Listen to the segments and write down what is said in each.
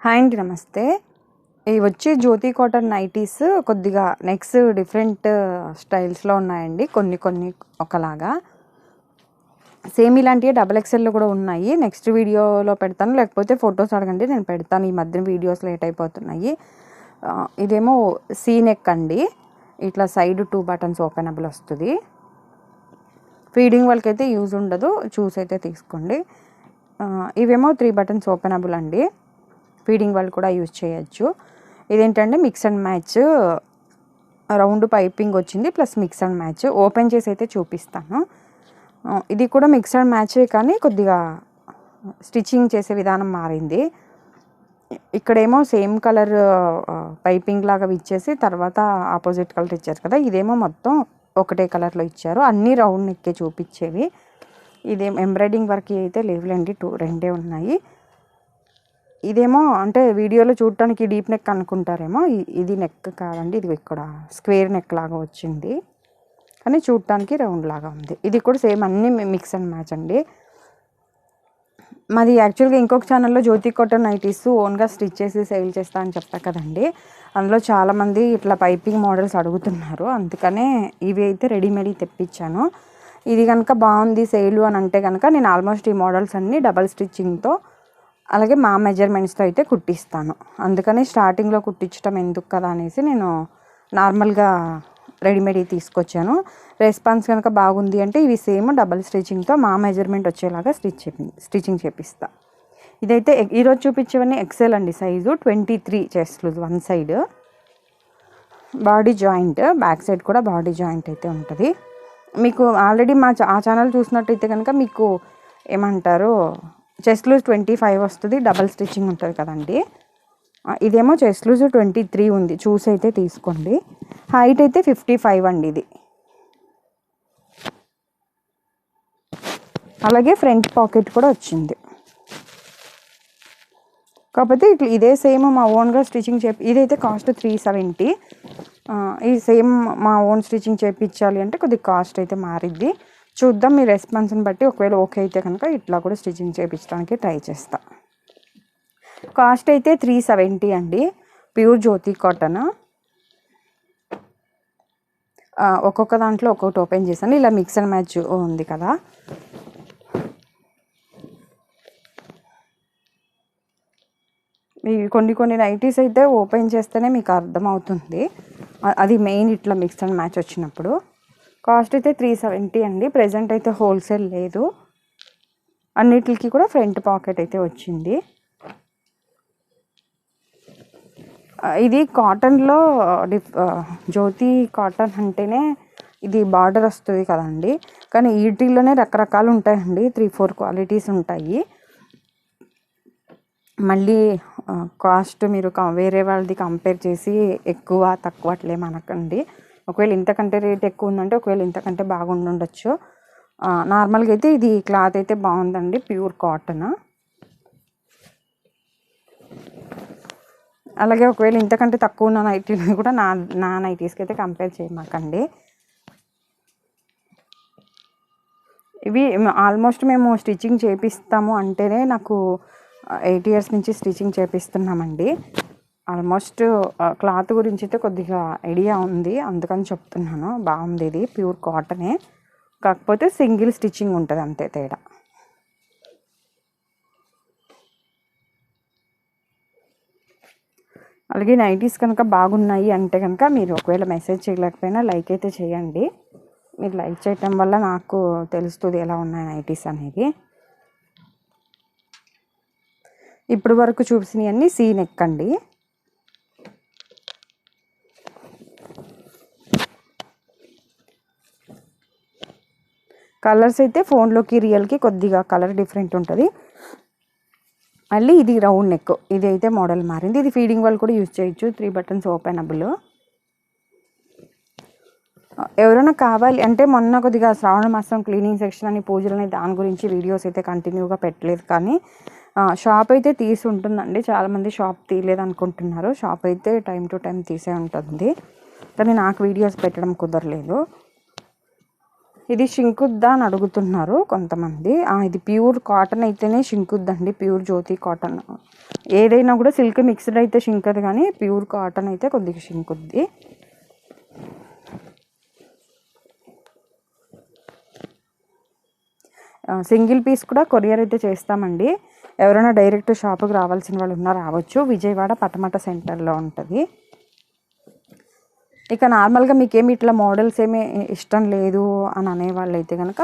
Hi అండి, నమస్తే. ఇవి వచ్చి జ్యోతి కాటన్ నైటీస్ కొద్దిగా నెక్స్ డిఫరెంట్ స్టైల్స్లో ఉన్నాయండి. కొన్ని ఒకలాగా సేమ్ ఇలాంటివి XXL కూడా ఉన్నాయి. నెక్స్ట్ వీడియోలో పెడతాను, లేకపోతే ఫొటోస్ అడగండి, నేను పెడతాను. ఈ మధ్య వీడియోస్ లేట్ అయిపోతున్నాయి. ఇదేమో సీ నెక్ అండి, ఇట్లా సైడ్ 2 బటన్స్ ఓపెనబుల్ వస్తుంది. ఫీడింగ్ వాళ్ళకైతే యూజ్ ఉండదు, చూస్ అయితే తీసుకోండి. ఇవేమో 3 బటన్స్ ఓపెనబుల్ అండి, ఫీడింగ్ వాళ్ళు కూడా యూజ్ చేయొచ్చు. ఇదేంటంటే mix and match, round piping వచ్చింది plus mix and match. Open చేసి అయితే చూపిస్తాను. ఇది కూడా మిక్స్ అండ్ మ్యాచే, కానీ కొద్దిగా స్టిచ్చింగ్ చేసే విధానం మారింది. ఇక్కడేమో సేమ్ కలర్ పైపింగ్ లాగా ఇచ్చేసి తర్వాత ఆపోజిట్ కలర్ ఇచ్చారు కదా, ఇదేమో మొత్తం ఒకటే కలర్లో ఇచ్చారు. అన్నీ రౌండ్ నెక్కే చూపించేవి. ఇదేమో ఎంబ్రాయిడింగ్ వర్క్ అయితే లేవులేండి, రెండే ఉన్నాయి. ఇదేమో అంటే వీడియోలో చూడటానికి డీప్ నెక్ అనుకుంటారేమో, ఇది నెక్ కాదండి, ఇది ఇక్కడ స్క్వేర్ నెక్ లాగా వచ్చింది, కానీ చూడటానికి రౌండ్ లాగా ఉంది. ఇది కూడా సేమ్ అన్నీ మిక్స్ అండ్ మ్యాచ్ అండి. మాది యాక్చువల్గా ఇంకొక ఛానల్లో జ్యోతి కాటన్ నైటీస్ ఓన్గా స్టిచ్ చేసి సేల్ చేస్తా అని చెప్పా కదండి, అందులో చాలామంది ఇట్లా పైపింగ్ మోడల్స్ అడుగుతున్నారు, అందుకనే ఇవి అయితే రెడీమేడ్ తెప్పించాను. ఇది కనుక బాగుంది సేలు అని అంటే కనుక నేను ఆల్మోస్ట్ ఈ మోడల్స్ అన్నీ డబల్ స్టిచ్చింగ్తో అలాగే మా మెజర్మెంట్స్తో అయితే కుట్టిస్తాను. అందుకని స్టార్టింగ్లో కుట్టించడం ఎందుకు కదా అనేసి నేను నార్మల్గా రెడీమేడ్ తీసుకొచ్చాను. రెస్పాన్స్ కనుక బాగుంది అంటే ఇవి సేమ్ డబల్ స్టిచ్చింగ్తో మా మెజర్మెంట్ వచ్చేలాగా స్టిచ్చింగ్ చేపిస్తా. ఇదైతే ఈరోజు చూపించేవన్నీ XL అండి, size 23 chest loose, 1 side body joint, back side కూడా బాడీ జాయింట్ అయితే ఉంటుంది. మీకు ఆల్రెడీ ఆ ఛానల్ చూసినట్టయితే కనుక మీకు ఏమంటారు, చెస్ట్ లూజ్ 25 వస్తుంది, డబల్ స్టిచ్చింగ్ ఉంటుంది కదండి. ఇదేమో చెస్ట్ లూజ్ 23 ఉంది, చూసి అయితే తీసుకోండి. హైట్ అయితే 55 అండి ఇది. అలాగే ఫ్రంట్ పాకెట్ కూడా వచ్చింది. కాకపోతే ఇదే సేమ్ మా ఓన్గా స్టిచ్చింగ్ ఇదైతే కాస్ట్ 370. ఇది సేమ్ మా ఓన్ స్టిచ్చింగ్ చేయించాలి అంటే కొద్దిగా కాస్ట్ అయితే మారిద్ది. చూద్దాం మీ రెస్పాన్స్ని బట్టి, ఒకవేళ ఓకే అయితే కనుక ఇట్లా కూడా స్టిచ్చింగ్ చేయించడానికి ట్రై చేస్తా. కాస్ట్ అయితే 370 అండి, ప్యూర్ జ్యోతి కాటన్. ఒక్కొక్క దాంట్లో ఒక్కొక్కటి ఓపెన్ చేశాను, ఇలా మిక్స్ అండ్ మ్యాచ్ ఉంది కదా. కొన్ని నైటీస్ అయితే ఓపెన్ చేస్తేనే మీకు అర్థమవుతుంది, అది మెయిన్ ఇట్లా మిక్స్ అండ్ మ్యాచ్ వచ్చినప్పుడు. కాస్ట్ అయితే 370 అండి. ప్రెజెంట్ అయితే హోల్సేల్ లేదు, అన్నిటికి కూడా ఫ్రంట్ పాకెట్ అయితే వచ్చింది. ఇది కాటన్లో జ్యోతి కాటన్ అంటేనే ఇది బార్డర్ వస్తుంది కదండి, కానీ వీటిల్లోనే రకరకాలు ఉంటాయండి, 3-4 క్వాలిటీస్ ఉంటాయి. మళ్ళీ కాస్ట్ మీరు వేరే వాళ్ళది కంపేర్ చేసి ఎక్కువ తక్కువ అట్లేమనకండి. ఒకవేళ ఇంతకంటే రేట్ ఎక్కువ ఉందంటే ఒకవేళ ఇంతకంటే బాగుండొచ్చు. నార్మల్గా అయితే ఇది క్లాత్ అయితే బాగుందండి, ప్యూర్ కాటన్. అలాగే ఒకవేళ ఇంతకంటే తక్కువ ఉన్న నైటీని కూడా నా నైటీస్కి అయితే కంపేర్ చేయమాకండి. ఇవి ఆల్మోస్ట్ మేము స్టిచ్చింగ్ చేపిస్తాము అంటేనే నాకు 8 years నుంచి స్టిచ్చింగ్ చేపిస్తున్నామండి. ఆల్మోస్ట్ క్లాత్ గురించి అయితే కొద్దిగా ఐడియా ఉంది, అందుకని చెప్తున్నాను. బాగుంది, ఇది ప్యూర్ కాటనే, కాకపోతే సింగిల్ స్టిచ్చింగ్ ఉంటుంది అంతే తేడా. అలాగే నైటీస్ కనుక బాగున్నాయి అంటే కనుక మీరు ఒకవేళ మెసేజ్ చేయలేకపోయినా లైక్ అయితే చేయండి. మీరు లైక్ చేయటం వల్ల నాకు తెలుస్తుంది ఎలా ఉన్నాయి నైటీస్ అనేది. ఇప్పుడు వరకు చూసినవన్నీ సీ నెక్ అండి. కలర్స్ అయితే ఫోన్లోకి రియల్కి కొద్దిగా కలర్ డిఫరెంట్ ఉంటుంది. మళ్ళీ ఇది రౌండ్ నెక్, ఇది అయితే మోడల్ మారింది. ఇది ఫీడింగ్ వాళ్ళు కూడా యూజ్ చేయొచ్చు, 3 buttons ఓపెనబుల్. ఎవరైనా కావాలి అంటే మొన్న కొద్దిగా శ్రావణ మాసం క్లీనింగ్ సెక్షన్ అని పూజలని దాని గురించి వీడియోస్ అయితే కంటిన్యూగా పెట్టలేదు, కానీ షాప్ అయితే తీసి ఉంటుందండి. చాలామంది షాప్ తీయలేదు అనుకుంటున్నారు, షాప్ అయితే టైం టు టైం తీసే ఉంటుంది, కానీ నాకు వీడియోస్ పెట్టడం కుదరలేదు. ఇది షింకుద్దా అని అడుగుతున్నారు కొంతమంది. ఇది ప్యూర్ కాటన్ అయితేనే షింకుద్దండి, ప్యూర్ జ్యోతి కాటన్ ఏదైనా కూడా సిల్క్ మిక్స్డ్ అయితే షింకదు, కానీ ప్యూర్ కాటన్ అయితే కొద్దిగా షింకుద్ది. సింగిల్ పీస్ కూడా కొరియర్ అయితే చేస్తామండి. ఎవరైనా డైరెక్ట్ షాప్కి రావాల్సిన వాళ్ళు ఉన్నా రావచ్చు. విజయవాడ పటమట సెంటర్లో ఉంటుంది. ఇక నార్మల్గా మీకేమి ఇట్లా మోడల్స్ ఏమీ ఇష్టం లేదు అని అనేవాళ్ళు అయితే కనుక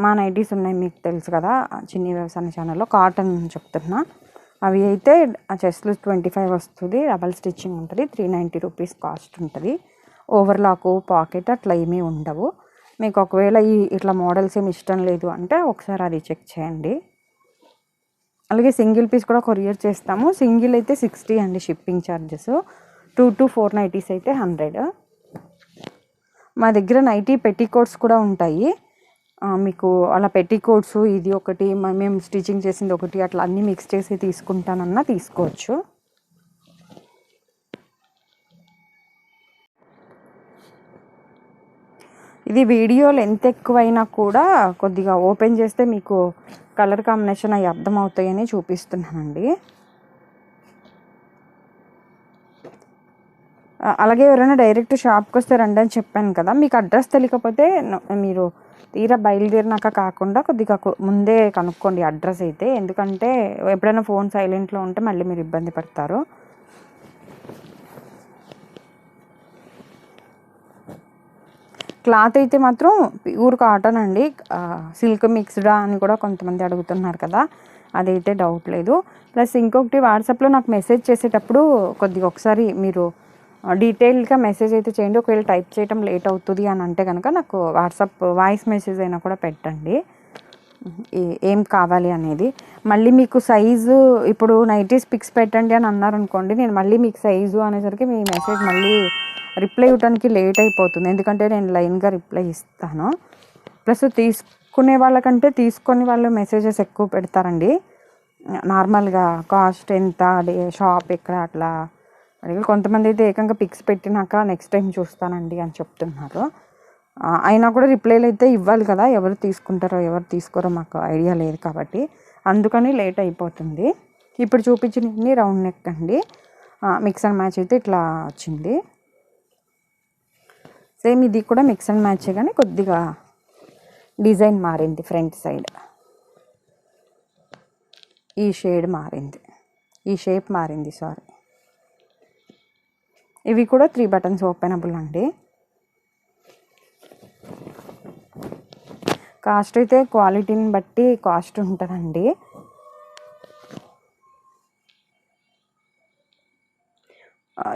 మా నైటీస్ ఉన్నాయి, మీకు తెలుసు కదా చిన్ని వ్యవసాయ ఛానల్లో, కాటన్ చెప్తున్నా. అవి అయితే చెస్ట్లు 25 వస్తుంది, డబల్ స్టిచ్చింగ్ ఉంటుంది, 390 రూపీస్ కాస్ట్ ఉంటుంది. ఓవర్లాకు పాకెట్ అట్లా ఏమీ ఉండవు. మీకు ఒకవేళ ఇట్లా మోడల్స్ ఏమి ఇష్టం లేదు అంటే ఒకసారి అది చెక్ చేయండి. అలాగే సింగిల్ పీస్ కూడా కొరియర్ చేస్తాము. సింగిల్ అయితే 60 అండి షిప్పింగ్ ఛార్జెస్. 2 to 4 నైటీస్ అయితే 100. మా దగ్గర నైటీ పెట్టికోట్స్ కూడా ఉంటాయి. మీకు అలా పెట్టికోట్స్ ఇది ఒకటి, మేము స్టిచ్చింగ్ చేసింది ఒకటి, అట్లా అన్నీ మిక్స్ చేసి తీసుకుంటానన్నా తీసుకోవచ్చు. ఇది వీడియో లెంత్ ఎక్కువైనా కూడా కొద్దిగా ఓపెన్ చేస్తే మీకు కలర్ కాంబినేషన్ అవి అర్థమవుతాయని చూపిస్తున్నానండి. అలాగే ఎవరైనా డైరెక్ట్ షాప్కి వస్తే రండి అని చెప్పాను కదా, మీకు అడ్రస్ తెలియకపోతే మీరు తీరా బయలుదేరినాక కాకుండా కొద్దిగా ముందే కనుక్కోండి అడ్రస్ అయితే. ఎందుకంటే ఎప్పుడైనా ఫోన్ సైలెంట్లో ఉంటే మళ్ళీ మీరు ఇబ్బంది పడతారు. క్లాత్ అయితే మాత్రం ప్యూర్ కాటన్ అండి. సిల్క్ మిక్స్డా అని కూడా కొంతమంది అడుగుతున్నారు కదా, అదైతే డౌట్ లేదు. ప్లస్ ఇంకొకటి, వాట్సాప్లో నాకు మెసేజ్ చేసేటప్పుడు కొద్దిగా ఒకసారి మీరు డీటెయిల్డ్గా మెసేజ్ అయితే చేయండి. ఒకవేళ టైప్ చేయడం లేట్ అవుతుంది అని అంటే కనుక నాకు వాట్సాప్ వాయిస్ మెసేజ్ అయినా కూడా పెట్టండి ఏం కావాలి అనేది. మళ్ళీ మీకు సైజు ఇప్పుడు నైటీస్ పిక్స్ పెట్టండి అని అన్నారనుకోండి, నేను మళ్ళీ మీకు సైజు అనేసరికి మీ మెసేజ్ మళ్ళీ రిప్లై ఇవ్వడానికి లేట్ అయిపోతుంది. ఎందుకంటే నేను లైన్గా రిప్లై ఇస్తాను. ప్లస్ తీసుకునే వాళ్ళకంటే తీసుకొని వాళ్ళు మెసేజెస్ ఎక్కువ పెడతారండి. నార్మల్గా కాస్ట్ ఎంత, షాప్ ఎక్కడ అట్లా అడిగి, కొంతమంది అయితే ఏకంగా పిక్స్ పెట్టినాక నెక్స్ట్ టైం చూస్తానండి అని చెప్తున్నారు. అయినా కూడా రిప్లైలు అయితే ఇవ్వాలి కదా, ఎవరు తీసుకుంటారో ఎవరు తీసుకోరో మాకు ఐడియా లేదు కాబట్టి, అందుకని లేట్ అయిపోతుంది. ఇప్పుడు చూపించినవి రౌండ్ నెక్ అండి. మిక్స్ అండ్ మ్యాచ్ అయితే ఇట్లా వచ్చింది. సేమ్ ఇది కూడా మిక్స్ అండ్ మ్యాచ్, కానీ కొద్దిగా డిజైన్ మారింది. ఫ్రంట్ సైడ్ ఈ షేడ్ మారింది, ఈ షేప్ మారింది, సారీ. ఇవి కూడా 3 బటన్స్ ఓపెనబుల్ అండి. కాస్ట్ అయితే క్వాలిటీని బట్టి కాస్ట్ ఉంటుందండి.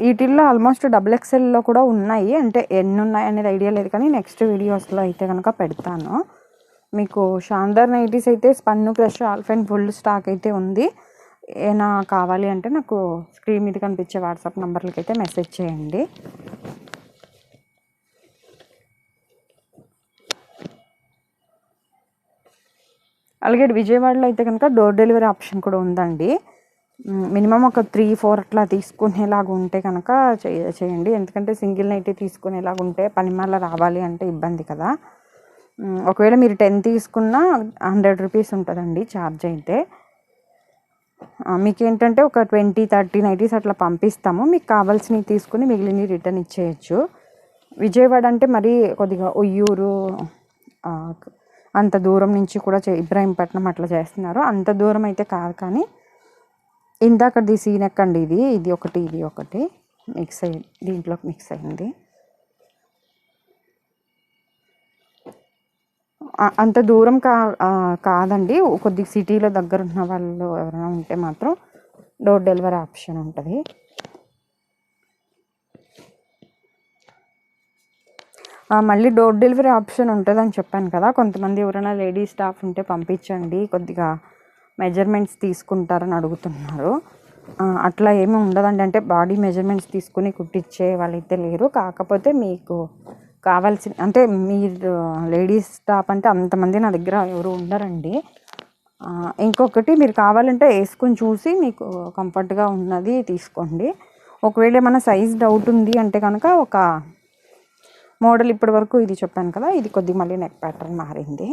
వీటిల్లో ఆల్మోస్ట్ XXLలో కూడా ఉన్నాయి, అంటే ఎన్ని ఉన్నాయి అనేది ఐడియా లేదు, కానీ నెక్స్ట్ వీడియోస్లో అయితే కనుక పెడతాను. మీకు షాందార్ నైటీస్ అయితే స్పన్ను క్రష్ ఆల్ఫైన్ ఫుల్ స్టాక్ అయితే ఉంది. ఏమైనా కావాలి అంటే నాకు స్క్రీన్ మీద కనిపించే వాట్సాప్ నెంబర్లకి అయితే మెసేజ్ చేయండి. అలాగే విజయవాడలో అయితే కనుక డోర్ డెలివరీ ఆప్షన్ కూడా ఉందండి. మినిమం ఒక 3-4 అట్లా తీసుకునేలాగా ఉంటే కనుక చేయండి. ఎందుకంటే సింగిల్ నైటీ తీసుకునేలాగా ఉంటే పనిమాల రావాలి అంటే ఇబ్బంది కదా. ఒకవేళ మీరు 10 తీసుకున్నా 100 రూపీస్ ఉంటుందండి ఛార్జ్ అయితే. మీకు ఏంటంటే ఒక 20-30 నైటీస్ అట్లా పంపిస్తాము. మీకు కావాల్సినవి తీసుకుని మిగిలినవి రిటర్న్ ఇచ్చేయచ్చు. విజయవాడ అంటే మరీ కొద్దిగా ఉయ్యూరు అంత దూరం నుంచి కూడా ఇబ్రాహీంపట్నం అట్లా చేస్తున్నారు. అంత దూరం అయితే కాదు, కానీ ఇందాకది సీనెక్ అండి. ఇది ఒకటి మిక్స్ అయ్యి దీంట్లోకి మిక్స్ అయింది. అంత దూరం కాదండి. కొద్దిగా సిటీలో దగ్గర ఉన్న వాళ్ళు ఎవరైనా ఉంటే మాత్రం డోర్ డెలివరీ ఆప్షన్ ఉంటుంది. మళ్ళీ డోర్ డెలివరీ ఆప్షన్ ఉంటుందని చెప్పాను కదా, కొంతమంది ఎవరైనా లేడీ స్టాఫ్ ఉంటే పంపించండి, కొద్దిగా మెజర్మెంట్స్ తీసుకుంటారని అడుగుతున్నారు. అట్లా ఏమీ ఉండదండి. అంటే బాడీ మెజర్మెంట్స్ తీసుకుని కుట్టించే వాళ్ళైతే లేరు. కాకపోతే మీకు కావాల్సిన, అంటే మీరు లేడీస్ స్టాఫ్ అంటే అంతమంది నా దగ్గర ఎవరు ఉండరండి. ఇంకొకటి, మీరు కావాలంటే వేసుకుని చూసి మీకు కంఫర్ట్గా ఉన్నది తీసుకోండి. ఒకవేళ ఏమైనా సైజ్ డౌట్ ఉంది అంటే కనుక ఒక మోడల్ ఇప్పటి వరకు ఇది చెప్పాను కదా, ఇది కొద్దిగా మళ్ళీ నెక్ ప్యాటర్న్ మారింది.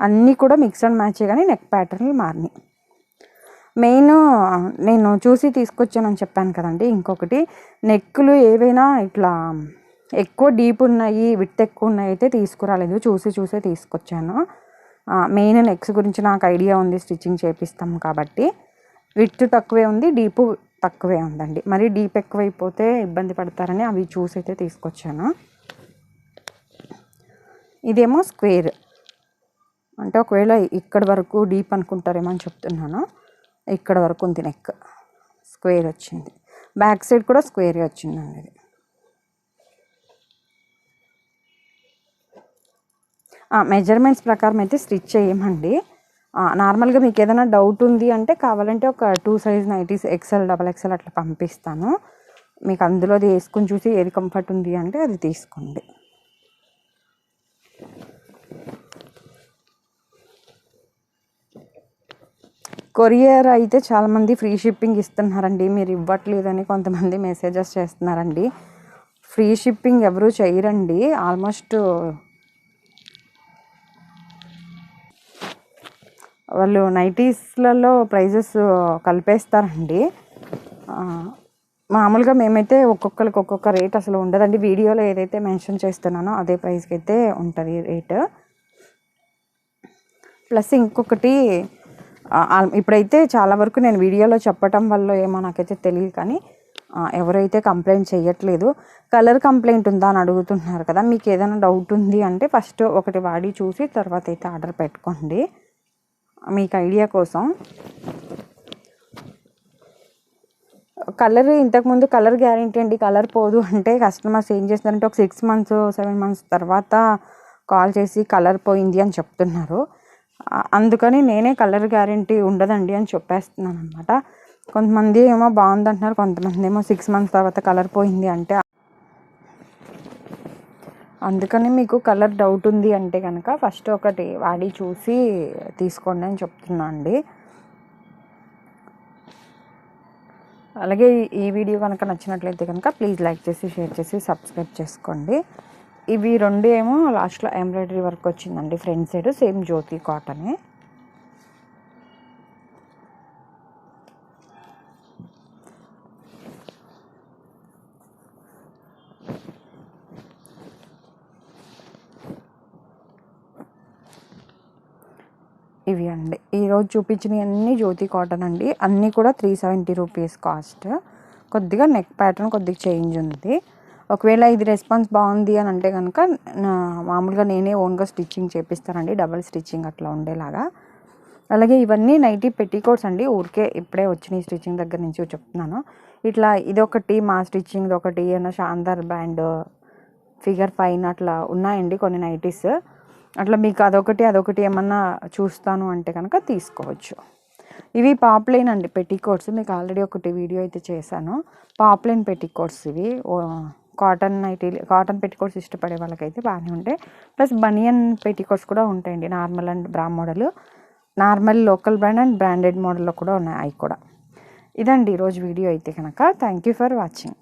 అన్నీ కూడా మిక్స్ అండ్ మ్యాచే, కానీ నెక్ ప్యాటర్న్లు మారినాయి. మెయిన్ నేను చూసి తీసుకొచ్చానని చెప్పాను కదండి. ఇంకొకటి నెక్కులు ఏవైనా ఇట్లా ఎక్కువ డీప్ ఉన్నాయి, విడ్త్ ఎక్కువ ఉన్నాయి అయితే తీసుకురాలేదు, చూసే తీసుకొచ్చాను. మెయిన్ నెక్స్ గురించి నాకు ఐడియా ఉంది, స్టిచ్చింగ్ చేపిస్తాం కాబట్టి. విడ్త్ తక్కువే ఉంది, డీపు తక్కువే ఉందండి. మరి డీప్ ఎక్కువైపోతే ఇబ్బంది పడతారని అవి చూసి అయితే తీసుకొచ్చాను. ఇదేమో స్క్వేర్, అంటే ఒకవేళ ఇక్కడ వరకు డీప్ అనుకుంటారేమో అని చెప్తున్నాను. ఇక్కడ వరకు ఉంది నెక్, స్క్వేర్ వచ్చింది. బ్యాక్ సైడ్ కూడా స్క్వేరే వచ్చిందండి. ఇది మెజర్మెంట్స్ ప్రకారం అయితే స్టిచ్ చేయమండి. నార్మల్గా మీకు ఏదైనా డౌట్ ఉంది అంటే కావాలంటే ఒక 2 సైజ్ నైటీస్ XL, XXL అట్లా పంపిస్తాను. మీకు అందులోది వేసుకుని చూసి ఏది కంఫర్ట్ ఉంది అంటే అది తీసుకోండి. కొరియర్ అయితే చాలామంది ఫ్రీ షిప్పింగ్ ఇస్తున్నారండి, మీరు ఇవ్వట్లేదని కొంతమంది మెసేజెస్ చేస్తున్నారండి. ఫ్రీ షిప్పింగ్ ఎవరు చేయరండి. ఆల్మోస్ట్ వాళ్ళు నైటీస్లలో ప్రైజెస్ కలిపేస్తారండి. మామూలుగా మేమైతే ఒక్కొక్కరికి ఒక్కొక్క రేట్ అసలు ఉండదండి. వీడియోలో ఏదైతే మెన్షన్ చేస్తున్నానో అదే ప్రైస్కి అయితే ఉంటుంది రేటు. ప్లస్ ఇంకొకటి, ఇప్పుడైతే చాలా వరకు నేను వీడియోలో చెప్పటం వల్ల ఏమో నాకైతే తెలియదు, కానీ ఎవరైతే కంప్లైంట్ చేయట్లేదు. కలర్ కంప్లైంట్ ఉందా అని అడుగుతున్నారు కదా. మీకు ఏదైనా డౌట్ ఉంది అంటే ఫస్ట్ ఒకటి వాడి చూసి తర్వాత అయితే ఆర్డర్ పెట్టుకోండి, మీకు ఐడియా కోసం. కలర్ ఇంతకుముందు కలర్ గ్యారెంటీ అండి, కలర్ పోదు అంటే కస్టమర్స్ ఏం చేస్తున్నారంటే ఒక 6 months 7 months తర్వాత కాల్ చేసి కలర్ పోయింది అని చెప్తున్నారు. అందుకని నేనే కలర్ గ్యారెంటీ ఉండదండి అని చెప్పేస్తున్నాను అనమాట. కొంతమంది ఏమో బాగుంది అంటున్నారు, కొంతమంది ఏమో 6 months తర్వాత కలర్ పోయింది అంటే. అందుకని మీకు కలర్ డౌట్ ఉంది అంటే కనుక ఫస్ట్ ఒకటి వాడి చూసి తీసుకోండి అని చెప్తున్నా అండి. అలాగే ఈ వీడియో కనుక నచ్చినట్లయితే కనుక ప్లీజ్ లైక్ చేసి, షేర్ చేసి, సబ్స్క్రైబ్ చేసుకోండి. ఇవి 2 ఏమో లాస్ట్లో ఎంబ్రాయిడరీ వర్క్ వచ్చిందండి, ఫ్రంట్ సైడ్ సేమ్ జ్యోతి కాటనే. ఇవి అండి ఈరోజు చూపించినవి అన్నీ జ్యోతి కాటన్ అండి. అన్నీ కూడా 370 రూపీస్ కాస్ట్. కొద్దిగా నెక్ ప్యాటర్న్ కొద్దిగా చేంజ్ ఉంది. ఒకవేళ ఇది రెస్పాన్స్ బాగుంది అని అంటే కనుక మామూలుగా నేనే ఓన్గా స్టిచ్చింగ్ చేపిస్తానండి, డబల్ స్టిచ్చింగ్ అట్లా ఉండేలాగా. అలాగే ఇవన్నీ నైటీ పెట్టికోట్స్ అండి, ఊరికే ఇప్పుడే వచ్చినాయి స్టిచ్చింగ్ దగ్గర నుంచి చెప్తున్నాను. ఇట్లా ఇదొకటి మా స్టిచ్చింగ్ ఒకటి, ఏమన్నా షాందార్ బ్యాండ్, ఫిగర్ 5 అట్లా ఉన్నాయండి కొన్ని నైటీస్. అట్లా మీకు అదొకటి ఏమన్నా చూస్తాను అంటే కనుక తీసుకోవచ్చు. ఇవి పాప్లైన్ అండి పెట్టికోట్స్, మీకు ఆల్రెడీ ఒకటి వీడియో అయితే చేశాను. పాప్లైన్ పెట్టికోట్స్ ఇవి. కాటన్ నైటీ, కాటన్ పెట్టికోట్స్ ఇష్టపడే వాళ్ళకైతే బాగానే ఉంటాయి. ప్లస్ బనియన్ పెట్టికోట్స్ కూడా ఉంటాయండి, నార్మల్ అండ్ బ్రా model, normal local brand and branded మోడల్లో కూడా ఉన్నాయి అవి కూడా. ఇదండి ఈరోజు వీడియో అయితే కనుక. Thank you for watching.